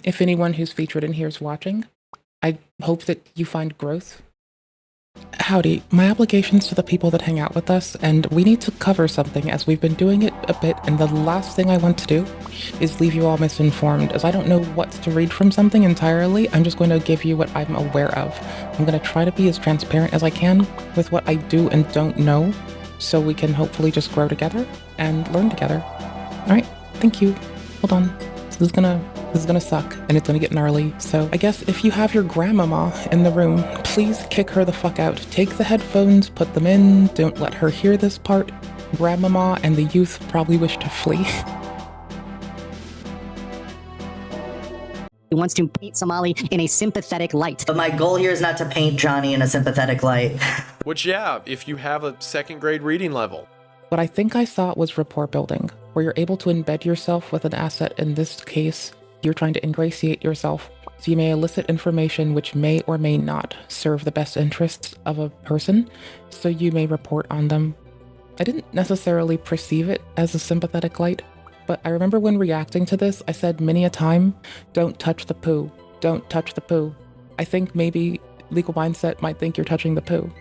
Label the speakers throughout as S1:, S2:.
S1: if anyone who's featured in here is watching, I hope that you find growth. Howdy, my application's to the people that hang out with us, and we need to cover something as we've been doing it a bit, and the last thing I want to do is leave you all misinformed, as I don't know what to read from something entirely. I'm just going to give you what I'm aware of. I'm going to try to be as transparent as I can with what I do and don't know, so we can hopefully just grow together and learn together. Alright, thank you. Hold on. This is gonna suck, and it's gonna get gnarly. So I guess if you have your grandmama in the room, please kick her the fuck out. Take the headphones, put them in, don't let her hear this part. Grandmama and the youth probably wish to flee.
S2: He wants to paint Somali in a sympathetic light.
S3: But my goal here is not to paint Johnny in a sympathetic light.
S4: Which, yeah, if you have a second grade reading level.
S1: What I think I saw was rapport building, where you're able to embed yourself with an asset. In this case, you're trying to ingratiate yourself, so you may elicit information which may or may not serve the best interests of a person, so you may report on them. I didn't necessarily perceive it as a sympathetic light, but I remember when reacting to this, I said many a time, don't touch the poo, don't touch the poo. I think maybe legal mindset might think you're touching the poo.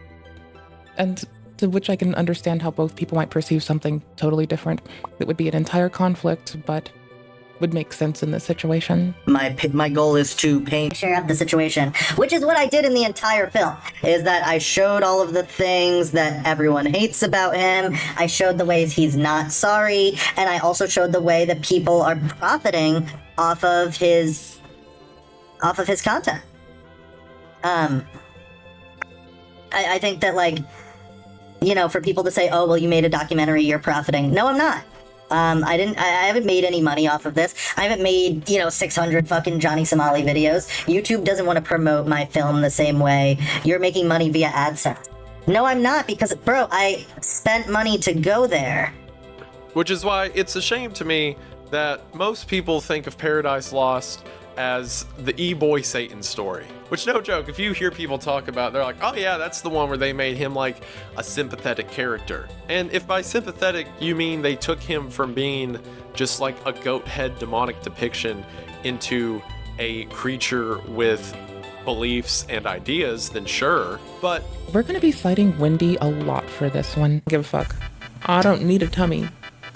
S1: And to which I can understand how both people might perceive something totally different. It would be an entire conflict, but would make sense in this situation.
S3: My goal is to paint
S2: Share of the situation, which is what I did in the entire film.
S3: is that I showed all of the things that everyone hates about him.
S2: I showed the ways he's not sorry, and I also showed the way that people are profiting off of his content. I think that, like, you know, for people to say, oh, well, you made a documentary, you're profiting. No, I'm not. I haven't made any money off of this. I haven't made, 600 fucking Johnny Somali videos. YouTube doesn't want to promote my film the same way you're making money via AdSense. No, I'm not, because, bro, I spent money to go there.
S4: Which is why it's a shame to me that most people think of Paradise Lost as the E-Boy Satan story. Which, no joke, if you hear people talk about, they're like, oh yeah, that's the one where they made him like a sympathetic character. And if by sympathetic you mean they took him from being just like a goat head demonic depiction into a creature with beliefs and ideas, then sure, but...
S1: We're gonna be citing Windy a lot for this one. Give a fuck. I don't need a tummy.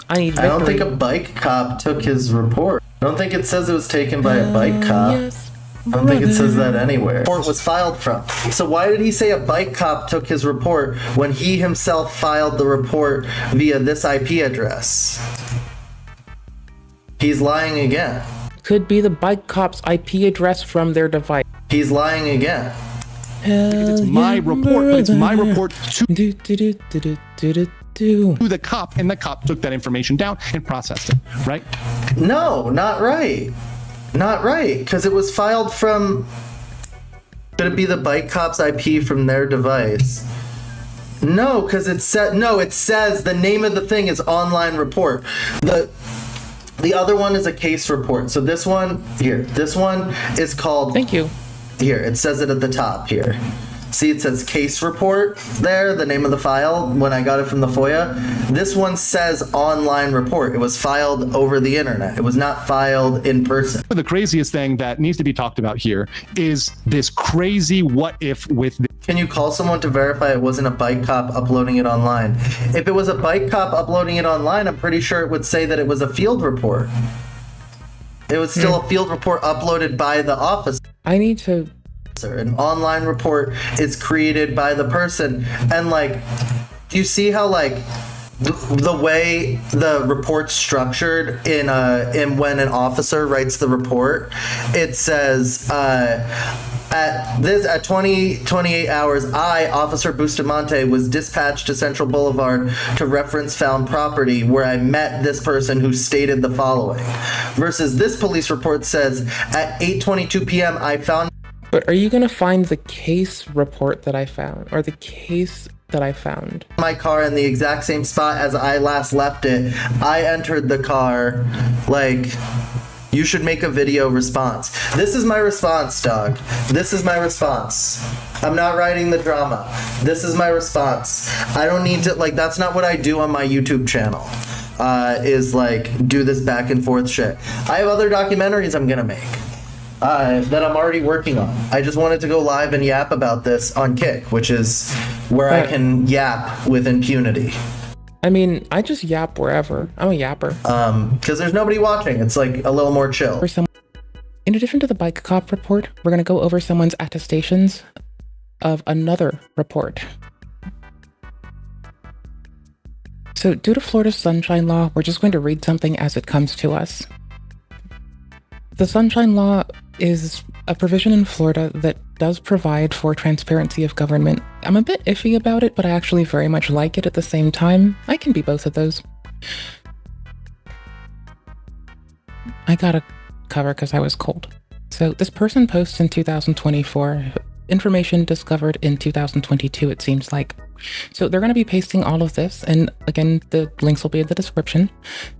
S1: I need victory.
S5: I don't think a bike cop took his report. I don't think it says it was taken by a bike cop.
S1: Yes,
S5: I don't think it says that anywhere. Report was filed from. So why did he say a bike cop took his report when he himself filed the report via this IP address? He's lying again.
S1: Could be the bike cop's IP address from their device.
S5: He's lying again.
S6: It's my report, but it's my report to the cop, and the cop took that information down and processed it, right?
S5: No, not right. Not right, because it was filed from... Could it be the bike cop's IP from their device? No, because it says the name of the thing is online report. The other one is a case report. So this one is called...
S1: Thank you.
S5: Here, it says it at the top here. See, it says case report there, the name of the file, when I got it from the FOIA. This one says online report. It was filed over the internet. It was not filed in person.
S6: The craziest thing that needs to be talked about here is this crazy what if with...
S5: Can you call someone to verify it wasn't a bike cop uploading it online? If it was a bike cop uploading it online, I'm pretty sure it would say that it was a field report. It was still a field report uploaded by the officer.
S1: I need to...
S5: An online report is created by the person, and like, do you see how like the way the report's structured in when an officer writes the report, it says at 28 hours, I, Officer Bustamante, was dispatched to Central Boulevard to reference found property where I met this person who stated the following. Versus this police report says at 8:22 p.m. I found...
S1: But are you gonna find the case report that I found, or the case that I found?
S5: My car in the exact same spot as I last left it. I entered the car, like, you should make a video response. This is my response, dog. This is my response. I'm not writing the drama. This is my response. I don't need to, like, that's not what I do on my YouTube channel. Is like, do this back and forth shit. I have other documentaries I'm gonna make. that I'm already working on. I just wanted to go live and yap about this on Kick, which is where I can yap with impunity.
S1: I mean, I just yap wherever. I'm a yapper.
S5: Because there's nobody watching. It's like a little more chill.
S1: In addition to the bike cop report, we're going to go over someone's attestations of another report. So due to Florida's Sunshine Law, we're just going to read something as it comes to us. The Sunshine Law is a provision in Florida that does provide for transparency of government. I'm a bit iffy about it, but I actually very much like it at the same time. I can be both of those. I got a cover because I was cold. So this person posts in 2024, information discovered in 2022, it seems like. So they're going to be pasting all of this, and again, the links will be in the description.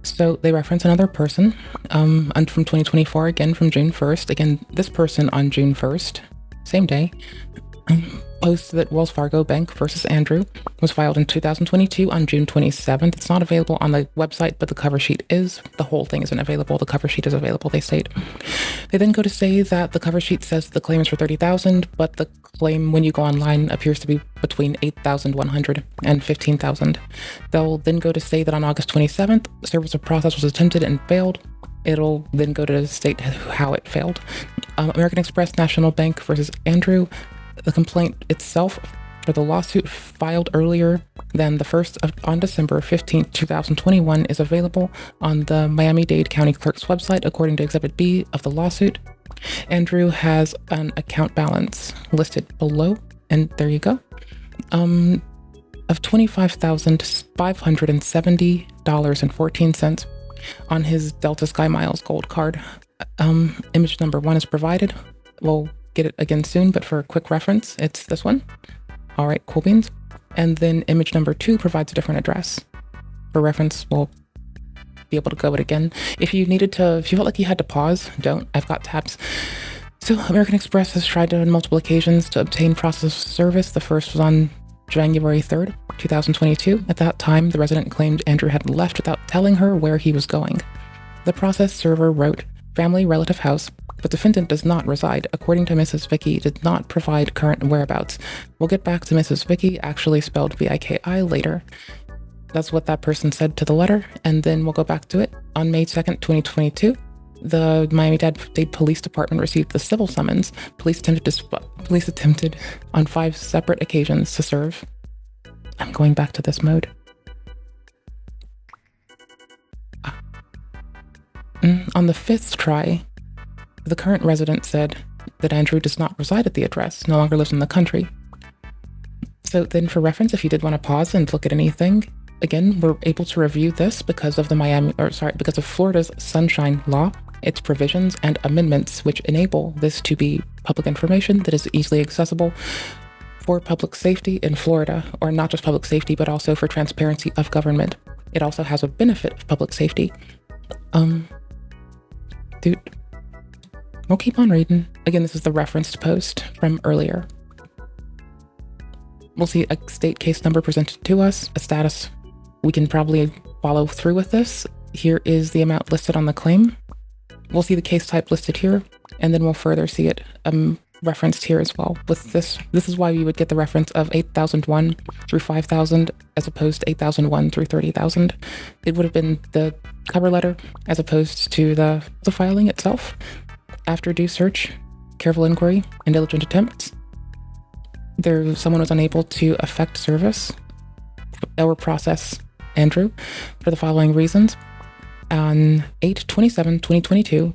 S1: So they reference another person, and from 2024, again from June 1st. Again, this person on June 1st, same day, posts that Wells Fargo Bank versus Andrew was filed in 2022 on June 27th. It's not available on the website, but the cover sheet is. The whole thing isn't available. The cover sheet is available, they state. They then go to say that the cover sheet says the claim is for $30,000, but the claim when you go online appears to be between $8,100 and $15,000. They'll then go to say that on August 27th, service of process was attempted and failed. It'll then go to state how it failed. American Express National Bank versus Andrew. The complaint itself for the lawsuit filed earlier than the 1st on December 15th, 2021 is available on the Miami-Dade County Clerk's website according to Exhibit B of the lawsuit. Andrew has an account balance listed below, and there you go, of $25,570.14 on his Delta Sky Miles Gold card. Image number 1 is provided. We'll get it again soon, but for a quick reference, it's this one. All right, cool beans. And then image number 2 provides a different address. For reference, we'll be able to go it again. If you felt like you had to pause, don't. I've got tabs. So American Express has tried on multiple occasions to obtain process of service. The first was on January 3rd, 2022. At that time, the resident claimed Andrew had left without telling her where he was going. The process server wrote, "Family relative house, but defendant does not reside. According to Mrs. Vicky, did not provide current whereabouts. We'll get back to Mrs. Vicky, actually spelled V-I-K-I, later." That's what that person said to the letter, and then we'll go back to it. On May 2nd, 2022, the Miami-Dade Police Department received the civil summons. Police attempted on 5 separate occasions to serve. I'm going back to this mode. On the 5th try, the current resident said that Andrew does not reside at the address, no longer lives in the country. So then for reference, if you did want to pause and look at anything, again, we're able to review this because of because of Florida's Sunshine Law, its provisions and amendments, which enable this to be public information that is easily accessible for public safety in Florida, or not just public safety, but also for transparency of government. It also has a benefit of public safety. Dude. We'll keep on reading. Again, this is the referenced post from earlier. We'll see a state case number presented to us, a status. We can probably follow through with this. Here is the amount listed on the claim. We'll see the case type listed here, and then we'll further see it referenced here as well. With this is why we would get the reference of 8,001 through 5,000 as opposed to 8,001 through 30,000. It would have been the cover letter as opposed to the filing itself. After due search, careful inquiry, and diligent attempts, someone was unable to effect service or process Andrew for the following reasons. On 8/27/2022,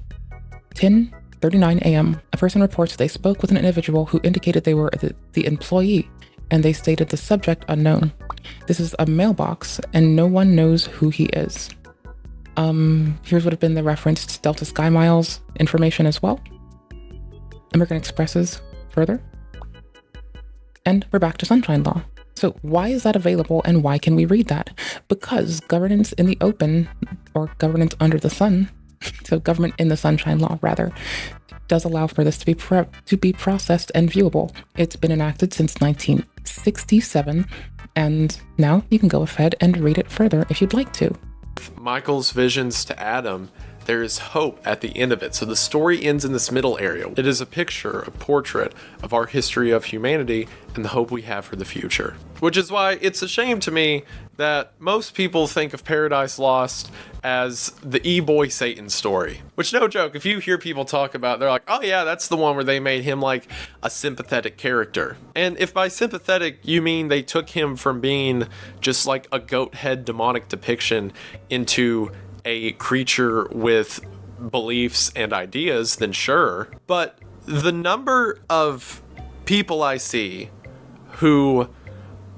S1: 10:39 a.m., a person reports they spoke with an individual who indicated they were the employee, and they stated the subject unknown. This is a mailbox, and no one knows who he is. Here's what have been the referenced Delta Sky Miles information as well. American Express's further. And we're back to Sunshine Law. So why is that available, and why can we read that? Because governance in the open, or governance under the sun, so government in the Sunshine Law rather, does allow for this to be processed and viewable. It's been enacted since 1967, and now you can go ahead and read it further if you'd like to.
S4: Michael's visions to Adam, there is hope at the end of it. So the story ends in this middle area. It is a picture, a portrait of our history of humanity and the hope we have for the future. Which is why it's a shame to me that most people think of Paradise Lost as the E-boy Satan story. Which, no joke, if you hear people talk about, they're like, oh yeah, that's the one where they made him like a sympathetic character. And if by sympathetic you mean they took him from being just like a goat head demonic depiction into a creature with beliefs and ideas, then sure. But the number of people I see who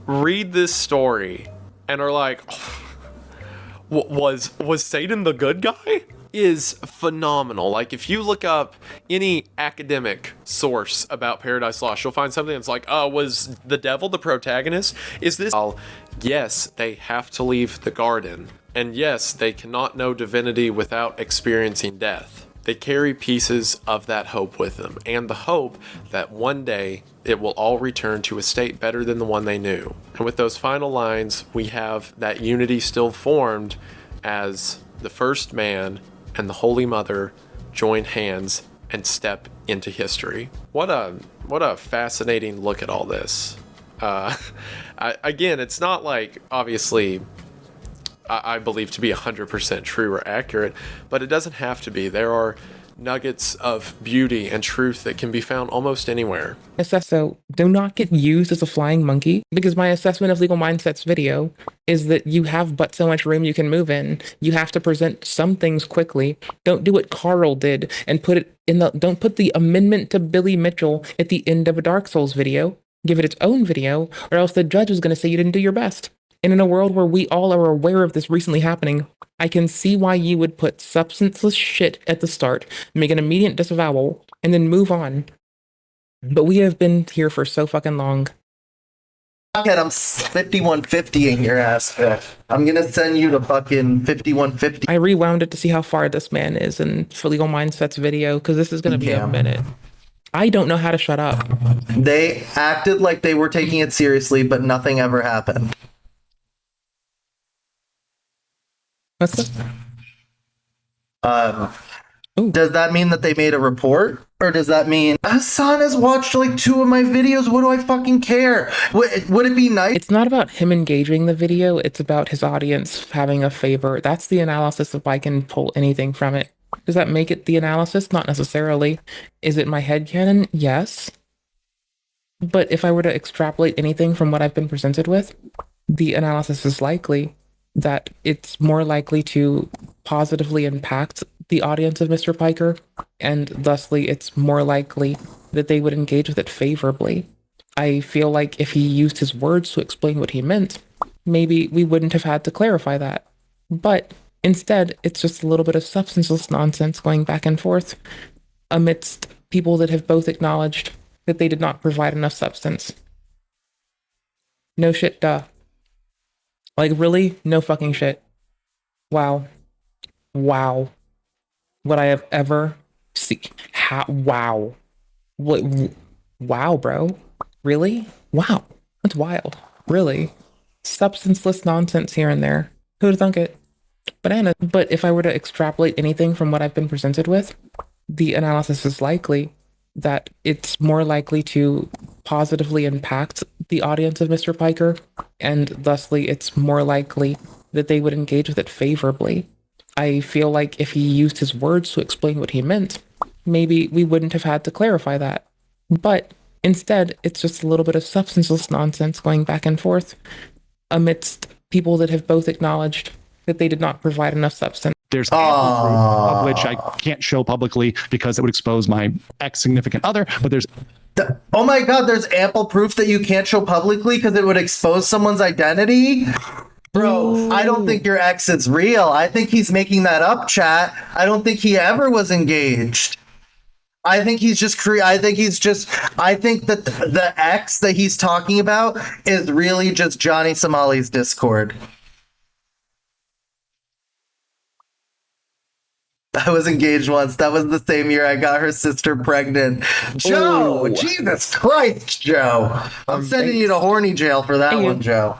S4: read this story and are like, was Satan the good guy? Is phenomenal. Like, if you look up any academic source about Paradise Lost, you'll find something that's like, was the devil the protagonist? Is this... Yes, they have to leave the garden. And yes, they cannot know divinity without experiencing death. They carry pieces of that hope with them, and the hope that one day it will all return to a state better than the one they knew. And with those final lines, we have that unity still formed as the first man and the Holy Mother join hands and step into history. What a fascinating look at all this. Again, it's not like, obviously, I believe to be 100% true or accurate, but it doesn't have to be. There are nuggets of beauty and truth that can be found almost anywhere.
S1: So do not get used as a flying monkey, because my assessment of Legal Mindset's video is that you have but so much room you can move in. You have to present some things quickly. Don't do what Carl did and don't put the amendment to Billy Mitchell at the end of a Dark Souls video. Give it its own video, or else the judge is going to say you didn't do your best. And in a world where we all are aware of this recently happening, I can see why you would put substanceless shit at the start, make an immediate disavowal, and then move on. But we have been here for so fucking long.
S5: Fuckhead, I'm 5150ing your ass. I'm gonna send you to fucking 5150.
S1: I rewound it to see how far this man is in for Legal Mindset's video, because this is going to be a minute. I don't know how to shut up.
S5: They acted like they were taking it seriously, but nothing ever happened.
S1: What's this?
S5: Does that mean that they made a report? Or does that mean Hasan has watched like 2 of my videos? What do I fucking care? Would it be nice?
S1: It's not about him engaging the video. It's about his audience having a favor. That's the analysis if I can pull anything from it. Does that make it the analysis? Not necessarily. Is it my headcanon? Yes. But if I were to extrapolate anything from what I've been presented with, the analysis is likely that it's more likely to positively impact the audience of Mr. Piker, and thusly it's more likely that they would engage with it favorably. I feel like if he used his words to explain what he meant, maybe we wouldn't have had to clarify that. But instead, it's just a little bit of substanceless nonsense going back and forth amidst people that have both acknowledged that they did not provide enough substance. No shit, duh. Like, really? No fucking shit. Wow. Wow. What I have ever seen. Wow. What? Wow, bro. Really? Wow. That's wild. Really? Substanceless nonsense here and there. Who'd have thunk it? Banana. But if I were to extrapolate anything from what I've been presented with, the analysis is likely that it's more likely to positively impact the audience of Mr. Piker, and thusly it's more likely that they would engage with it favorably. I feel like if he used his words to explain what he meant, maybe we wouldn't have had to clarify that. But instead, it's just a little bit of substanceless nonsense going back and forth amidst people that have both acknowledged that they did not provide enough substance.
S6: There's ample proof of which I can't show publicly because it would expose my ex-significant other, but there's...
S5: Oh my god, there's ample proof that you can't show publicly because it would expose someone's identity? Bro, I don't think your ex is real. I think he's making that up, chat. I don't think he ever was engaged. I think he's just I think that the ex that he's talking about is really just Johnny Somali's Discord. I was engaged once. That was the same year I got her sister pregnant. Joe! Ooh. Jesus Christ, Joe! I'm sending you to horny jail for that one, Joe.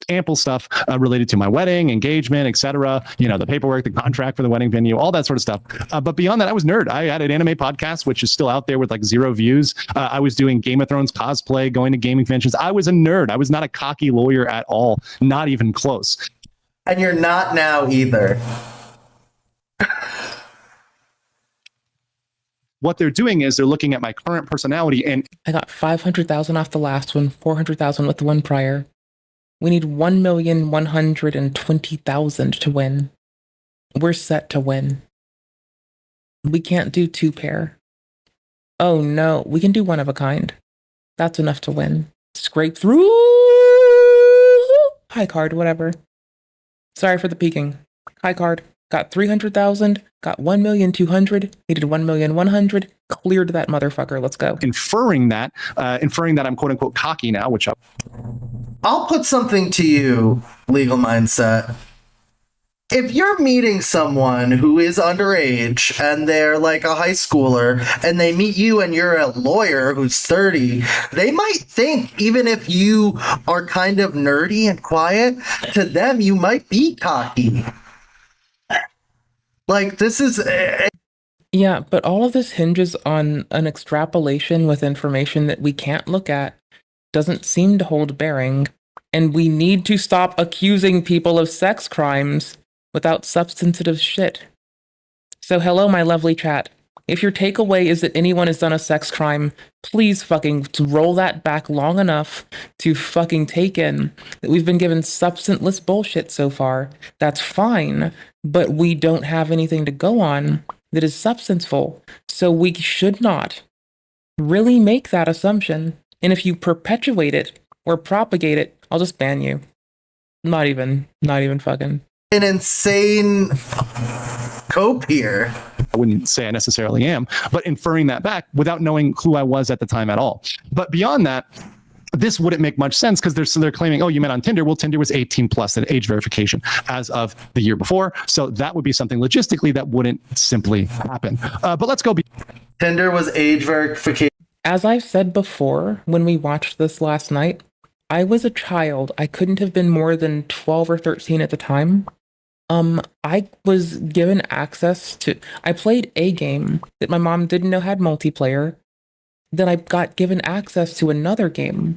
S6: ample stuff related to my wedding, engagement, etc. You know, the paperwork, the contract for the wedding venue, all that sort of stuff. But beyond that, I was nerd. I had an anime podcast, which is still out there with like 0 views. I was doing Game of Thrones cosplay, going to gaming conventions. I was a nerd. I was not a cocky lawyer at all, not even close.
S5: And you're not now either.
S6: What they're doing is they're looking at my current personality, and
S1: I got 500,000 off the last one, 400,000 with the one prior. We need 1,120,000 to win. We're set to win. We can't do 2 pair. Oh no, we can do 1 of a kind. That's enough to win. Scrape through. High card, whatever. Sorry for the peeking. High card. Got 300,000. Got 1,200,000. Needed 1,100,000. Cleared that motherfucker. Let's go.
S6: inferring that I'm quote unquote cocky now, which
S5: I'll put something to you, Legal Mindset. If you're meeting someone who is underage and they're like a high schooler and they meet you and you're a lawyer who's 30, they might think, even if you are kind of nerdy and quiet, to them you might be cocky. Like, this is...
S1: Yeah, but all of this hinges on an extrapolation with information that we can't look at, doesn't seem to hold bearing, and we need to stop accusing people of sex crimes without substantive shit. So hello, my lovely chat. If your takeaway is that anyone has done a sex crime, please fucking roll that back long enough to fucking take in that we've been given substanceless bullshit so far. That's fine, but we don't have anything to go on that is substanceful, so we should not really make that assumption. And if you perpetuate it or propagate it, I'll just ban you. Not even fucking.
S5: An insane cope here.
S6: I wouldn't say I necessarily am, but inferring that back without knowing who I was at the time at all. But beyond that, this wouldn't make much sense because they're claiming, oh, you met on Tinder. Well, Tinder was 18 plus at age verification as of the year before. So that would be something logistically that wouldn't simply happen. But let's go.
S5: Tinder was age verification.
S1: As I've said before, when we watched this last night, I was a child. I couldn't have been more than 12 or 13 at the time. I was given access to... I played a game that my mom didn't know had multiplayer. Then I got given access to another game.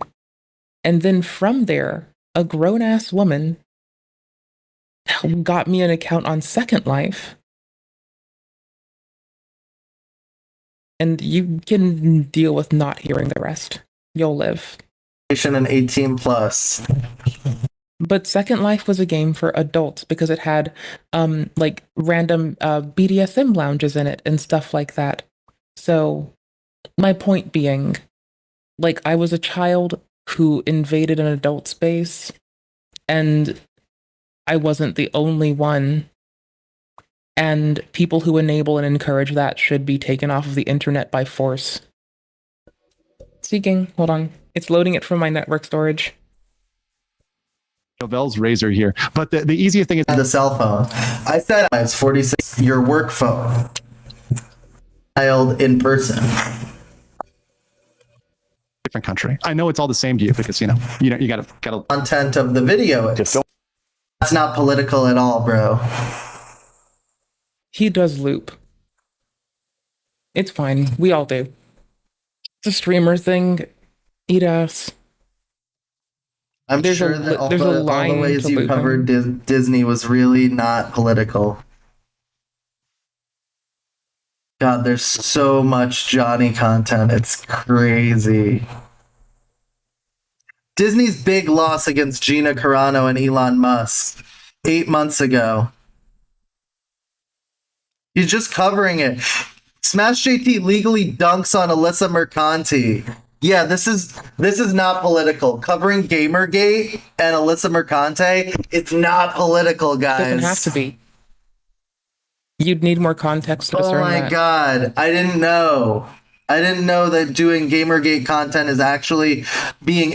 S1: And then from there, a grown-ass woman got me an account on Second Life. And you can deal with not hearing the rest. You'll live.
S5: And 18 plus.
S1: But Second Life was a game for adults because it had like random BDSM lounges in it and stuff like that. So my point being, like, I was a child who invaded an adult space, and I wasn't the only one. And people who enable and encourage that should be taken off of the internet by force. Seeking, hold on. It's loading it from my network storage.
S6: Novell's razor here. But the easiest thing is
S5: The cell phone. I said it's 46. Your work phone. Dialed in person.
S6: different country. I know it's all the same to you because you gotta
S5: Content of the video. That's not political at all, bro.
S1: He does loop. It's fine. We all do. It's a streamer thing. Eat ass.
S5: I'm
S1: There's
S5: sure
S1: a-
S5: that all
S1: there's a
S5: the
S1: line
S5: ways
S1: to
S5: you
S1: looping.
S5: covered Disney was really not political. God, there's so much Johnny content. It's crazy. Disney's big loss against Gina Carano and Elon Musk 8 months ago. He's just covering it. Smash JT legally dunks on Alyssa Mercanti. Yeah, this is not political. Covering Gamergate and Alyssa Mercante, it's not political, guys.
S1: Doesn't have to be. You'd need more context to
S5: Oh
S1: discern
S5: my
S1: that.
S5: god, I didn't know. I didn't know that doing Gamergate content is actually being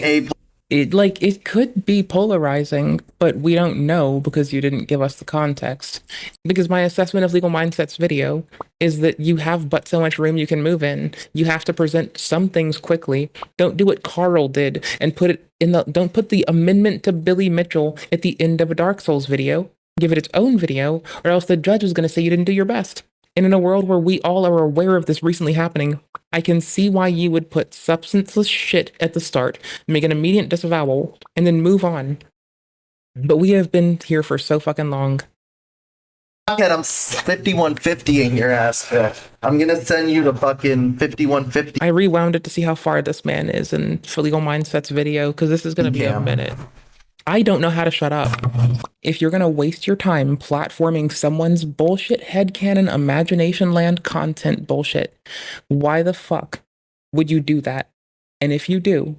S1: It could be polarizing, but we don't know because you didn't give us the context. Because my assessment of Legal Mindsets video is that you have but so much room you can move in. You have to present some things quickly. Don't do what Carl did and put it in the don't put the amendment to Billy Mitchell at the end of a Dark Souls video. Give it its own video, or else the judge is going to say you didn't do your best. And in a world where we all are aware of this recently happening, I can see why you would put substanceless shit at the start, make an immediate disavowal, and then move on. But we have been here for so fucking long.
S5: Fuckhead, I'm 5150ing your ass. I'm gonna send you to fucking 5150.
S1: I rewound it to see how far this man is in for Legal Mindsets video, because this is going to be a minute. I don't know how to shut up. If you're going to waste your time platforming someone's bullshit headcanon imagination land content bullshit, why the fuck would you do that? And if you do,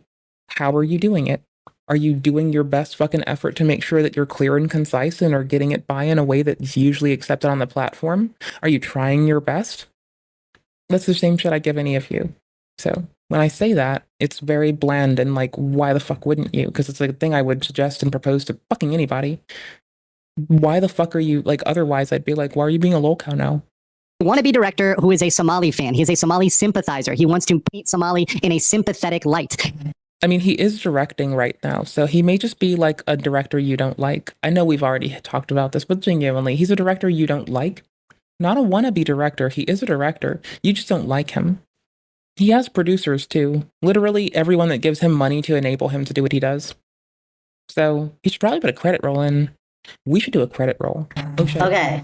S1: how are you doing it? Are you doing your best fucking effort to make sure that you're clear and concise and are getting it by in a way that's usually accepted on the platform? Are you trying your best? That's the same shit I give any of you. So when I say that, it's very bland and like, why the fuck wouldn't you? Because it's like a thing I would suggest and propose to fucking anybody. Why the fuck are you like? Otherwise, I'd be like, why are you being a lol cow now?
S7: Wannabe director who is a Somali fan. He's a Somali sympathizer. He wants to paint Somali in a sympathetic light.
S1: I mean, he is directing right now, so he may just be like a director you don't like. I know we've already talked about this, but genuinely, he's a director you don't like. Not a wannabe director. He is a director. You just don't like him. He has producers too. Literally everyone that gives him money to enable him to do what he does. So he should probably put a credit roll in. We should do a credit roll. Oh shit.
S2: Okay,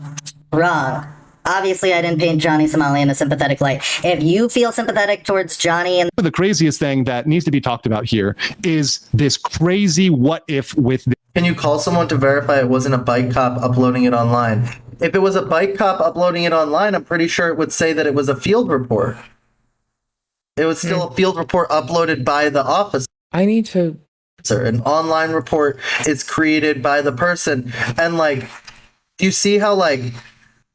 S2: wrong. Obviously, I didn't paint Johnny Somali in a sympathetic light. If you feel sympathetic towards Johnny and
S6: The craziest thing that needs to be talked about here is this crazy what if with
S5: Can you call someone to verify it wasn't a bike cop uploading it online? If it was a bike cop uploading it online, I'm pretty sure it would say that it was a field report. It was still a field report uploaded by the officer.
S1: I need to.
S5: An online report is created by the person. And like, do you see how like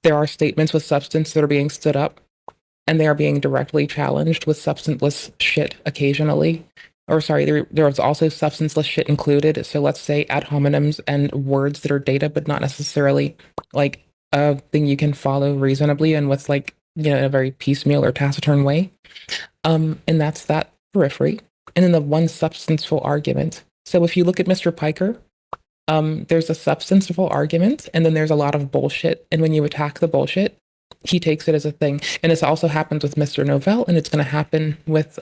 S1: There are statements with substance that are being stood up, and they are being directly challenged with substanceless shit occasionally. Or sorry, there is also substanceless shit included. So let's say ad hominems and words that are data, but not necessarily like a thing you can follow reasonably and with like, you know, in a very piecemeal or taciturn way. And that's that periphery. And then the one substanceful argument. So if you look at Mr. Piker, there's a substantial argument, and then there's a lot of bullshit. And when you attack the bullshit, he takes it as a thing. And this also happens with Mr. Novell, and it's going to happen with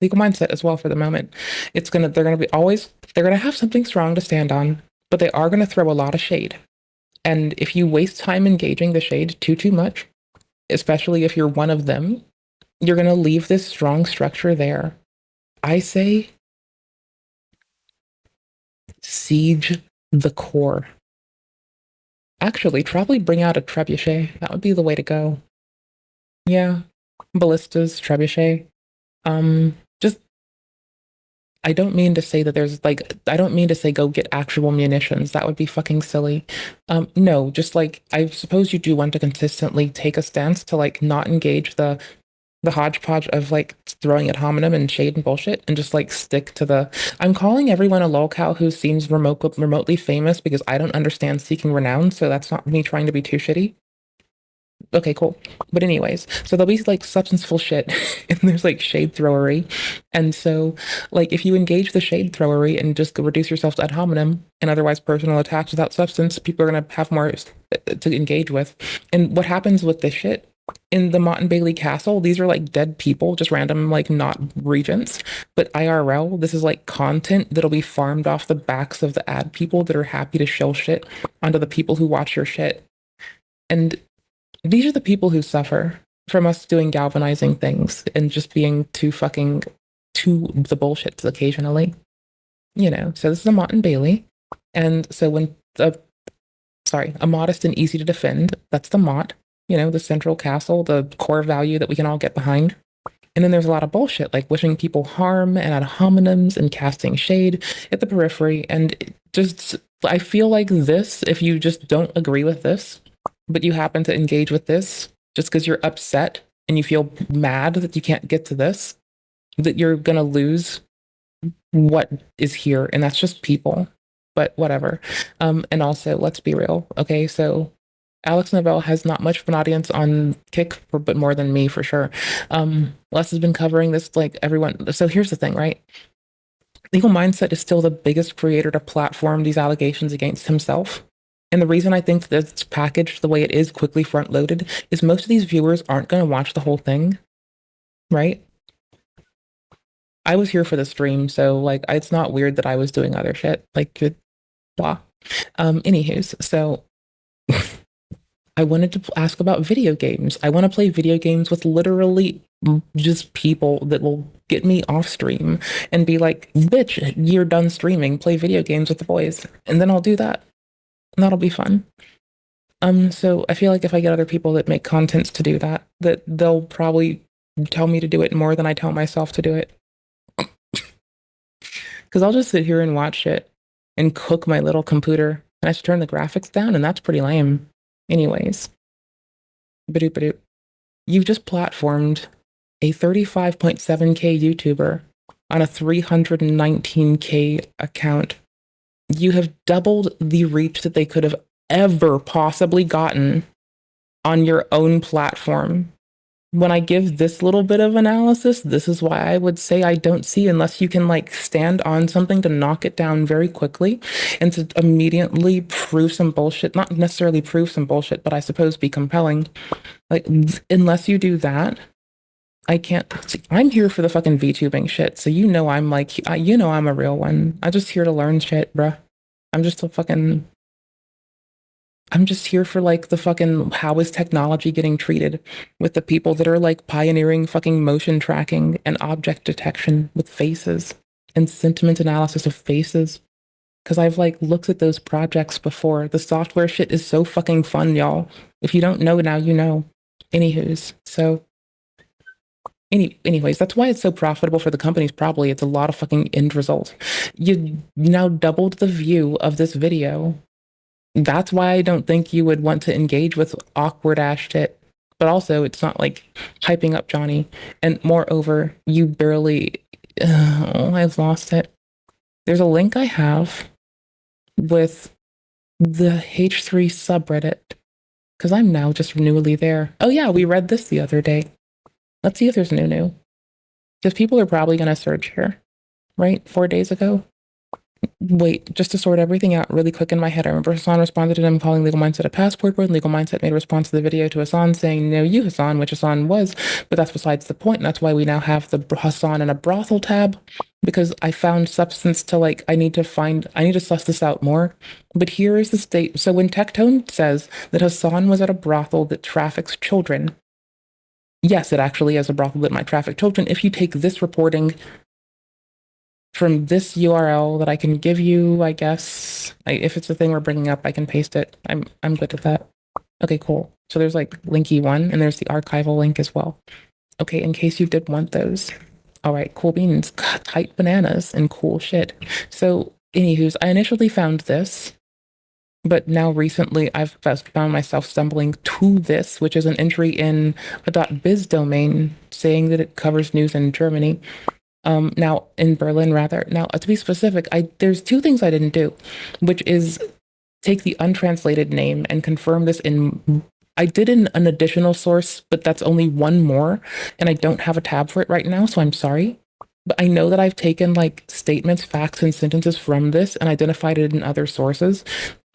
S1: Legal Mindset as well for the moment. They're going to have something strong to stand on, but they are going to throw a lot of shade. And if you waste time engaging the shade too much, especially if you're one of them, you're going to leave this strong structure there. I say siege the core. Actually, probably bring out a trebuchet. That would be the way to go. Yeah, ballistas, trebuchet. I don't mean to say that I don't mean to say go get actual munitions. That would be fucking silly. No, just like, I suppose you do want to consistently take a stance to like not engage the hodgepodge of like throwing ad hominem and shade and bullshit, and just like stick to the. I'm calling everyone a lolcow who seems remotely famous because I don't understand seeking renown, so that's not me trying to be too shitty. Okay, cool. But anyways, so there'll be like substanceful shit and there's like shade throwery. And so like if you engage the shade throwery and just reduce yourself to ad hominem and otherwise personal attacks without substance, people are going to have more to engage with. And what happens with this shit in the Mott and Bailey Castle, these are like dead people, just random, like not regents, but IRL, this is like content that'll be farmed off the backs of the ad people that are happy to shill shit onto the people who watch your shit. And these are the people who suffer from us doing galvanizing things and just being too the bullshits occasionally. You know, so this is a Mott and Bailey. And so when a modest and easy to defend, that's the Mott, you know, the central castle, the core value that we can all get behind. And then there's a lot of bullshit, like wishing people harm and ad hominems and casting shade at the periphery. And I feel like this, if you just don't agree with this, but you happen to engage with this just because you're upset and you feel mad that you can't get to this, that you're going to lose what is here, and that's just people. But whatever. And also, let's be real. Okay, so Alex Novell has not much of an audience on Kick, but more than me for sure. Les has been covering this like everyone. So here's the thing, right? Legal Mindset is still the biggest creator to platform these allegations against himself. And the reason I think that it's packaged the way it is, quickly front loaded, is most of these viewers aren't going to watch the whole thing, right? I was here for the stream, so like it's not weird that I was doing other shit, like blah. Anywho's, so I wanted to ask about video games. I want to play video games with literally just people that will get me off stream and be like, bitch, you're done streaming, play video games with the boys. And then I'll do that. And that'll be fun. So I feel like if I get other people that make contents to do that, that they'll probably tell me to do it more than I tell myself to do it. Because I'll just sit here and watch it and cook my little computer. And I have to turn the graphics down, and that's pretty lame. Anyways. Badoop. You've just platformed a 35.7K YouTuber on a 319K account. You have doubled the reach that they could have ever possibly gotten on your own platform. When I give this little bit of analysis, this is why I would say I don't see, unless you can like stand on something to knock it down very quickly and to immediately prove some bullshit, not necessarily prove some bullshit, but I suppose be compelling. Like, unless you do that, I can't. I'm here for the fucking VTubing shit. So you know I'm like, you know I'm a real one. I'm just here to learn shit, bruh. I'm just here for like the fucking how is technology getting treated with the people that are like pioneering fucking motion tracking and object detection with faces and sentiment analysis of faces. Because I've like looked at those projects before. The software shit is so fucking fun, y'all. If you don't know now, you know. Anywho's, so anyways, that's why it's so profitable for the companies. Probably it's a lot of fucking end result. You now doubled the view of this video. That's why I don't think you would want to engage with awkward ass shit. But also, it's not like hyping up Johnny. And moreover, you barely. I've lost it. There's a link I have with the H3 subreddit. Because I'm now just newly there. Oh yeah, we read this the other day. Let's see if there's new. Because people are probably going to search here. Right? 4 days ago. Wait, just to sort everything out really quick in my head, I remember Hasan responded to him calling Legal Mindset a passport word. Legal Mindset made a response to the video to Hasan saying, no, you Hasan, which Hasan was, but that's besides the point. And that's why we now have the Hasan in a brothel tab, because I found substance to like, I need to suss this out more. But here is the state. So when Tectone says that Hasan was at a brothel that traffics children, yes, it actually is a brothel that might traffic children. If you take this reporting from this URL that I can give you, I guess, if it's the thing we're bringing up, I can paste it. I'm good at that. Okay, cool. So there's like linky one, and there's the archival link as well. Okay, in case you did want those. All right, cool beans, tight bananas, and cool shit. So, anywho's, I initially found this, but now recently I've found myself stumbling to this, which is an entry in a .biz domain saying that it covers news in Germany. Now in Berlin, rather. Now, to be specific, there's two things I didn't do, which is take the untranslated name and confirm this in. I did in an additional source, but that's only one more, and I don't have a tab for it right now, so I'm sorry. But I know that I've taken like statements, facts, and sentences from this and identified it in other sources.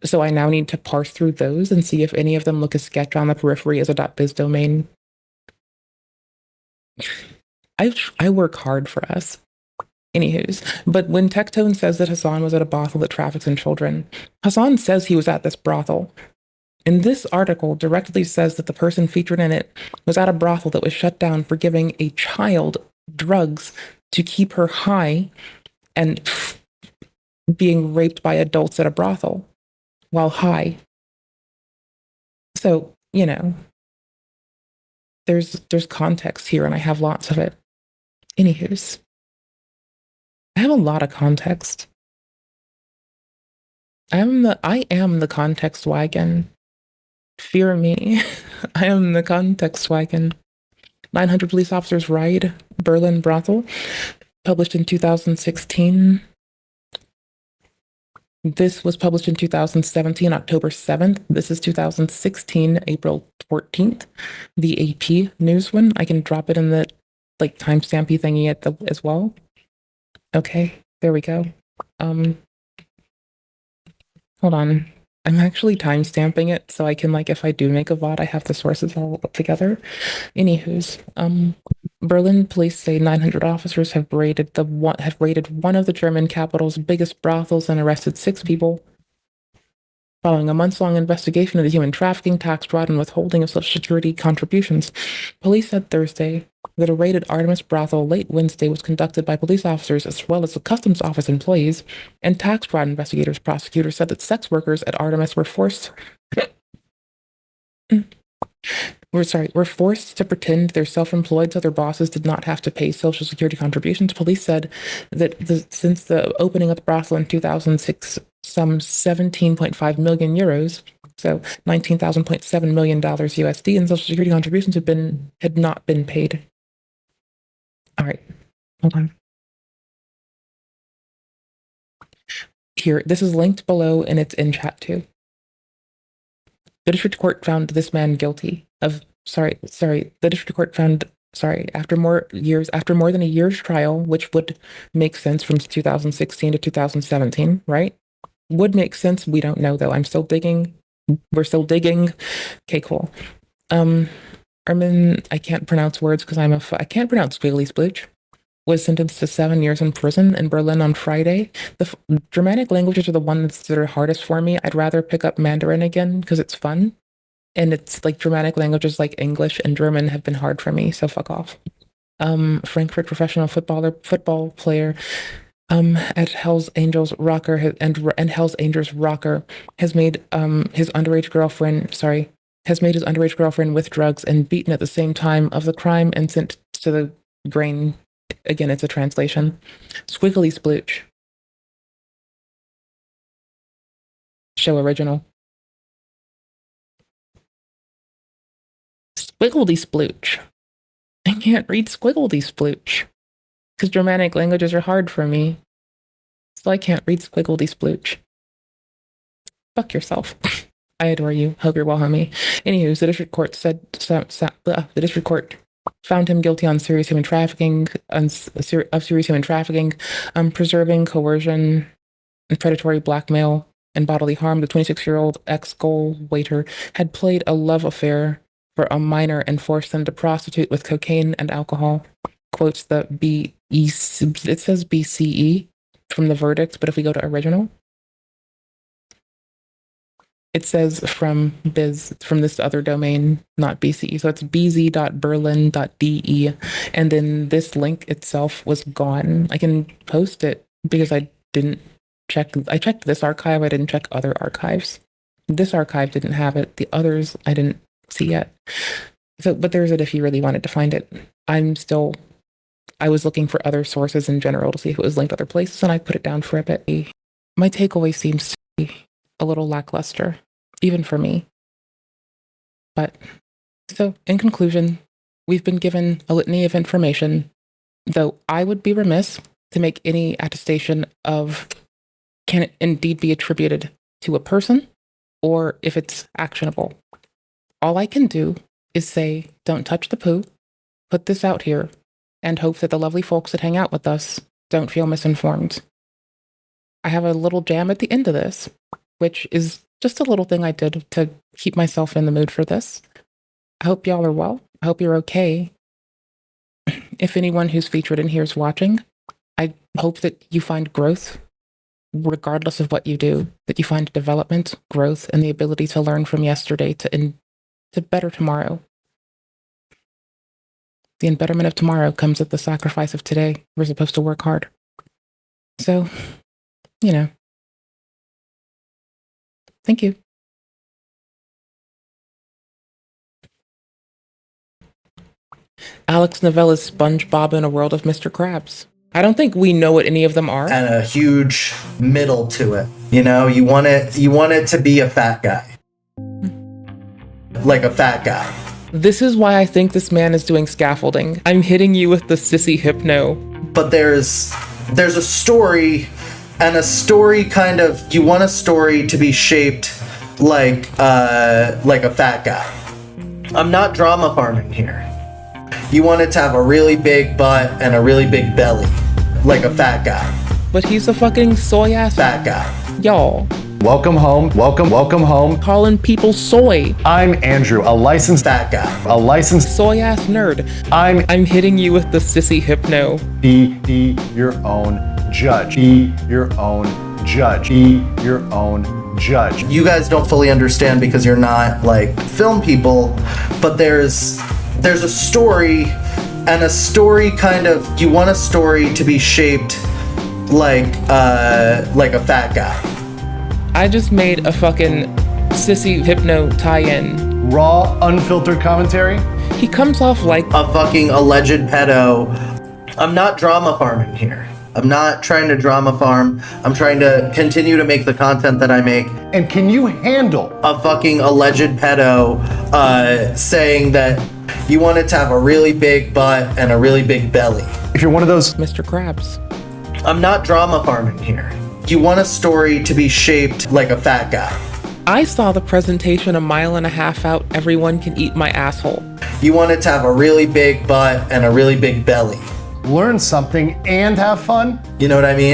S1: So I now need to parse through those and see if any of them look a sketch on the periphery as a .biz domain. I work hard for us. Anywho's, but when Tectone says that Hasan was at a brothel that traffics in children, Hasan says he was at this brothel. And this article directly says that the person featured in it was at a brothel that was shut down for giving a child drugs to keep her high and being raped by adults at a brothel while high. So, you know, there's context here, and I have lots of it. Anywho's, I have a lot of context. I am the context wagon. Fear me. I am the context wagon. 900 police officers ride Berlin brothel. published in 2016. This was published in 2017, October 7th. This is 2016, April 14th. The AP news one, I can drop it in the like timestampy thingy as well. Okay, there we go. Hold on. I'm actually timestamping it so I can, like, if I do make a VOD, I have the sources all together. Anywho's, Berlin police say 900 officers have raided one of the German capital's biggest brothels and arrested 6 people. Following a months-long investigation of the human trafficking, tax fraud, and withholding of Social Security contributions, police said Thursday that a raid at Artemis brothel late Wednesday was conducted by police officers as well as the customs office employees, and tax fraud investigators. Prosecutors said that sex workers at Artemis were forced to pretend they're self-employed so their bosses did not have to pay Social Security contributions. Police said that since the opening of the brothel in 2006, some 17.5 million euros, so $19,000.7 million USD in Social Security contributions had not been paid. All right, hold on. Here, this is linked below and it's in chat too. The district court found this man guilty of, the district court found, after more than a year's trial, which would make sense from 2016 to 2017, right? Would make sense. We don't know though. I'm still digging. We're still digging. Okay, cool. Ermin, I can't pronounce words because I can't pronounce squiggly splooch, was sentenced to 7 years in prison in Berlin on Friday. The Germanic languages are the ones that are hardest for me. I'd rather pick up Mandarin again because it's fun. And it's like Germanic languages like English and German have been hard for me, so fuck off. Frankfurt professional football player at Hell's Angels rocker and Hell's Angels rocker has made his underage girlfriend with drugs and beaten at the same time of the crime and sent to the grain. Again, it's a translation. Squiggly splooch. Show original. Squiggledy splooch. I can't read squiggledy splooch because Germanic languages are hard for me. So I can't read squiggledy splooch. Fuck yourself. I adore you. Hope you're well, homie. Anywho, the district court found him guilty on serious human trafficking, preserving, coercion, and predatory blackmail and bodily harm. The 26-year-old ex-goal waiter had played a love affair for a minor and forced them to prostitute with cocaine and alcohol. Quotes the it says BCE from the verdict, but if we go to original, it says from this other domain, not BCE. So it's bz.berlin.de. And then this link itself was gone. I can post it because I checked this archive. I didn't check other archives. This archive didn't have it. The others I didn't see yet. So, but there's it if you really wanted to find it. I was looking for other sources in general to see if it was linked to other places, and I put it down for a bit. My takeaway seems to be a little lackluster, even for me. But, so, in conclusion, we've been given a litany of information, though I would be remiss to make any attestation of can it indeed be attributed to a person, or if it's actionable. All I can do is say, don't touch the poo, put this out here, and hope that the lovely folks that hang out with us don't feel misinformed. I have a little jam at the end of this, which is just a little thing I did to keep myself in the mood for this. I hope y'all are well. I hope you're okay. If anyone who's featured in here is watching, I hope that you find growth, regardless of what you do, that you find development, growth, and the ability to learn from yesterday to better tomorrow. The embetterment of tomorrow comes at the sacrifice of today. We're supposed to work hard. So, thank you. Alex Novella's SpongeBob in a world of Mr. Krabs. I don't think we know what any of them are.
S5: And a huge middle to it. You want it to be a fat guy. Like a fat guy.
S1: This is why I think this man is doing scaffolding. I'm hitting you with the sissy hypno.
S5: but there's a story, and a story kind of, you want a story to be shaped like a fat guy. I'm not drama farming here. You want it to have a really big butt and a really big belly, like a fat guy.
S1: But he's a fucking soy ass
S5: Fat guy.
S1: y'all.
S8: Welcome home. Welcome home.
S1: Calling people soy.
S8: I'm Andrew, a licensed
S5: Fat guy.
S1: Soy ass nerd.
S8: I'm
S1: hitting you with the sissy hypno.
S8: Be your own judge. Be your own judge. Be your own judge.
S5: You guys don't fully understand because you're not like film people, but there's a story, and a story kind of, you want a story to be shaped like a fat guy.
S1: I just made a fucking sissy hypno tie-in.
S8: Raw, unfiltered commentary.
S1: He comes off like
S5: A fucking alleged pedo. I'm not drama farming here. I'm not trying to drama farm. I'm trying to continue to make the content that I make.
S8: And can you handle
S5: A fucking alleged pedo saying that you want it to have a really big butt and a really big belly.
S8: if you're one of those
S1: Mr. Krabs.
S5: I'm not drama farming here. You want a story to be shaped like a fat guy.
S1: I saw the presentation a mile and a half out. Everyone can eat my asshole.
S5: You want it to have a really big butt and a really big belly.
S8: learn something and have fun?
S5: You know what I mean?